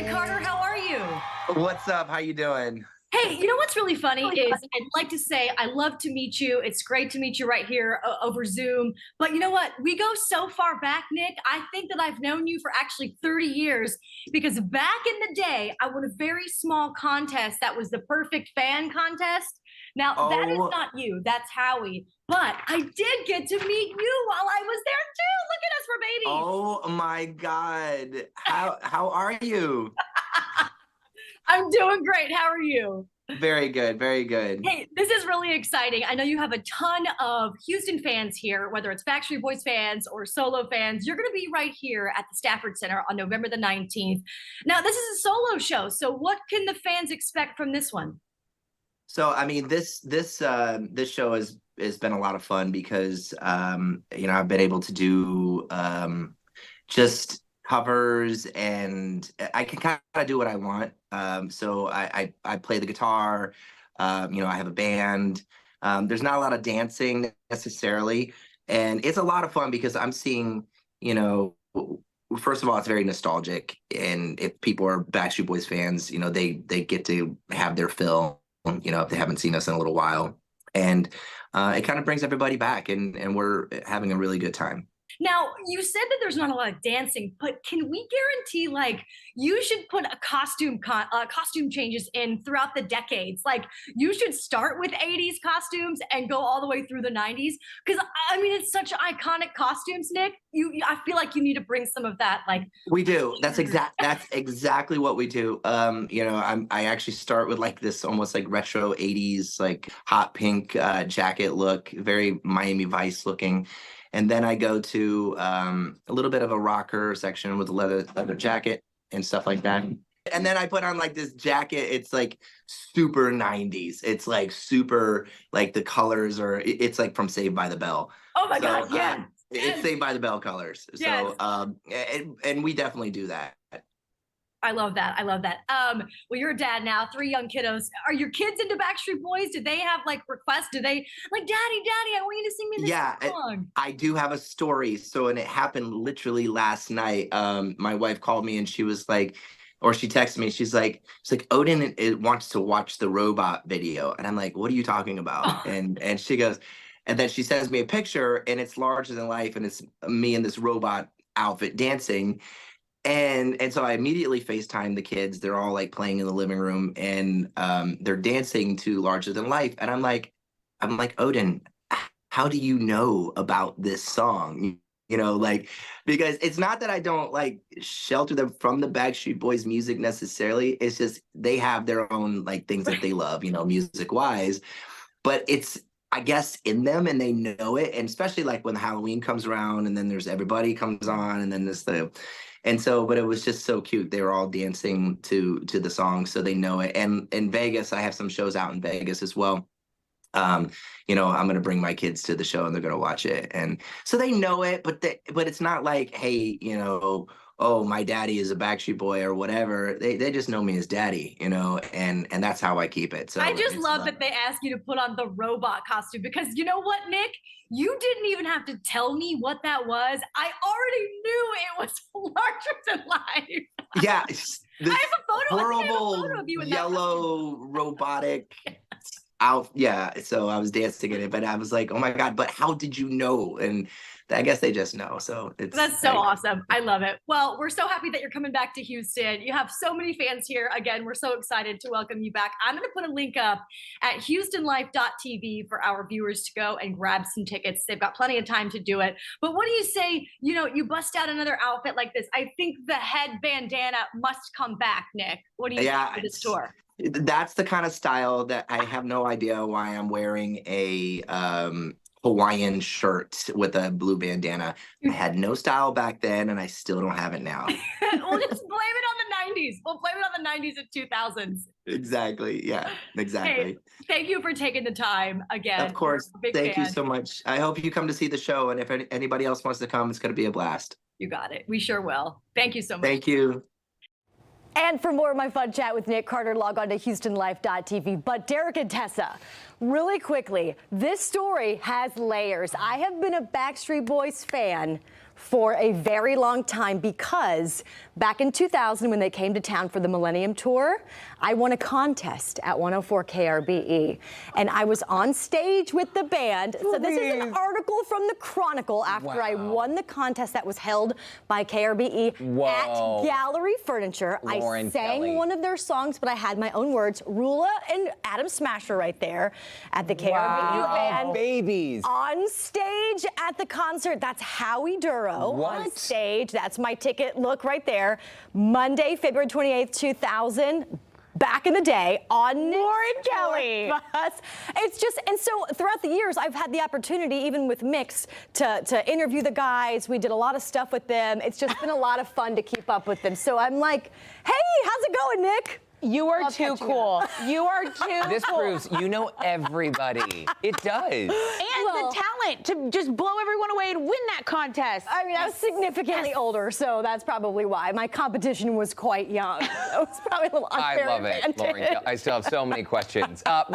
Nick Carter, how are you? What's up? How you doing? Hey, you know what's really funny is I'd like to say I love to meet you. It's great to meet you right here over Zoom. But you know what? We go so far back, Nick. I think that I've known you for actually 30 years because back in the day, I won a very small contest that was the perfect fan contest. Now, that is Oh, not you, that's Howie. But I did get to meet you while I was there too. Look at us, we're babies. oh my God. How are you? I'm doing great. How are you? Very good, very good. Hey, this is really exciting. I know you have a ton of Houston fans here, whether it's Backstreet Boys fans or solo fans. You're going to be right here at the Stafford Center on November the 19th. Now, this is a solo show, so what can the fans expect from this one? So I mean this show has been a lot of fun because I've been able to do just covers and I can kind of do what I want. So I play the guitar. I have a band. There's not a lot of dancing necessarily, and it's a lot of fun because I'm seeing, you know, first of all, it's very nostalgic, and if people are Backstreet Boys fans, they get to have their fill, if they haven't seen us in a little while, and it kind of brings everybody back, and we're having a really good time. Now, you said that there's not a lot of dancing, but can we guarantee like you should put a costume changes in throughout the decades? Like you should start with 80s costumes and go all the way through the 90s because I mean it's such iconic costumes, Nick. I feel like you need to bring some of that like We do. That's exactly what we do. I actually start with like this almost like retro 80s like hot pink jacket look, very Miami Vice looking. And then I go to a little bit of a rocker section with a leather jacket and stuff like that. And then I put on like this jacket. It's like super 90s. It's like super like the colors are it's like from Saved by the Bell. oh my So God, yeah. it's Yes. Saved by the Bell colors. Yes. So and we definitely do that. I love that. I love that. Well, you're a dad now, three young kiddos. Are your kids into Backstreet Boys? Do they have like requests? Do they like, Daddy, I want you to sing me this Yeah, song? I do have a story. So, and it happened literally last night. My wife called me and she was like, or she texted me. She's like, Odin wants to watch the robot video, and I'm like, what are you talking about? Oh, And she goes, and then she sends me a picture, and it's larger than life, and it's me in this robot outfit dancing. And so I immediately FaceTime the kids. They're all like playing in the living room, and they're dancing to Larger Than Life. And I'm like, Odin, how do you know about this song? Like, because it's not that I don't like shelter them from the Backstreet Boys music necessarily. It's just they have their own like things that they love, music wise. But it's, I guess, in them, and they know it. And especially like when Halloween comes around, and then there's Everybody comes on, and then and so, but it was just so cute. They were all dancing to the song, so they know it. And in Vegas, I have some shows out in Vegas as well. I'm gonna bring my kids to the show and they're gonna watch it. And so they know it, but it's not like, hey, oh, my daddy is a Backstreet Boy or whatever. They just know me as daddy, and that's how I keep it. I So just it's love that they ask you to put on the robot costume because you know what, Nick? You didn't even have to tell me what that was. I already knew it was larger than life. yeah, I this have a photo. I think I have a horrible photo of you in that costume. yellow robotic out. Yeah, so I was dancing in it, but I was like, oh my God, but how did you know? And I guess they just know. So it's That's so awesome. I love it. Well, we're so happy that you're coming back to Houston. You have so many fans here. Again, we're so excited to welcome you back. I'm going to put a link up at houstonlife.tv for our viewers to go and grab some tickets. They've got plenty of time to do it. But what do you say, you bust out another outfit like this? I think the head bandana must come back, Nick. What do you think yeah, for this tour? that's the kind of style that I have no idea why I'm wearing a Hawaiian shirt with a blue bandana. I had no style back then, and I still don't have it now. We'll just blame it on the 90s. We'll blame it on the 90s and 2000s. Exactly. Yeah, Hey, exactly. thank you for taking the time again. Of course. Big Thank you fan. so much. I hope you come to see the show, and if anybody else wants to come, it's going to be a blast. You got it. We sure will. Thank you so much. Thank you. And for more of my fun chat with Nick Carter, log on to HoustonLife.tv. But Derek and Tessa, really quickly, this story has layers. I have been a Backstreet Boys fan for a very long time because back in 2000 when they came to town for the Millennium Tour, I won a contest at 104 KRBE and I was on stage with the band. So this is an article from the Chronicle after I won the contest that was held by KRBE at Gallery Furniture. I sang one of their songs, but I had my own words. Rula and Adam Smasher right there at the KRBE band. Babies. On stage at the concert, that's Howie Duro on stage. That's my ticket look right there. Monday, February 28th, 2000. Back in the day on Lauren Kelly. It's just, and so throughout the years, I've had the opportunity, even with Mix, to interview the guys. We did a lot of stuff with them. It's just been a lot of fun to keep up with them. So I'm like, hey, how's it going, Nick? You are too cool. You are too This proves you know everybody. It does. And the talent to just blow everyone away and win that contest. I mean, I was significantly older, so that's probably why. My competition was quite young. It was probably a little unfair I love it, advantage. Lauren. I still have so many questions.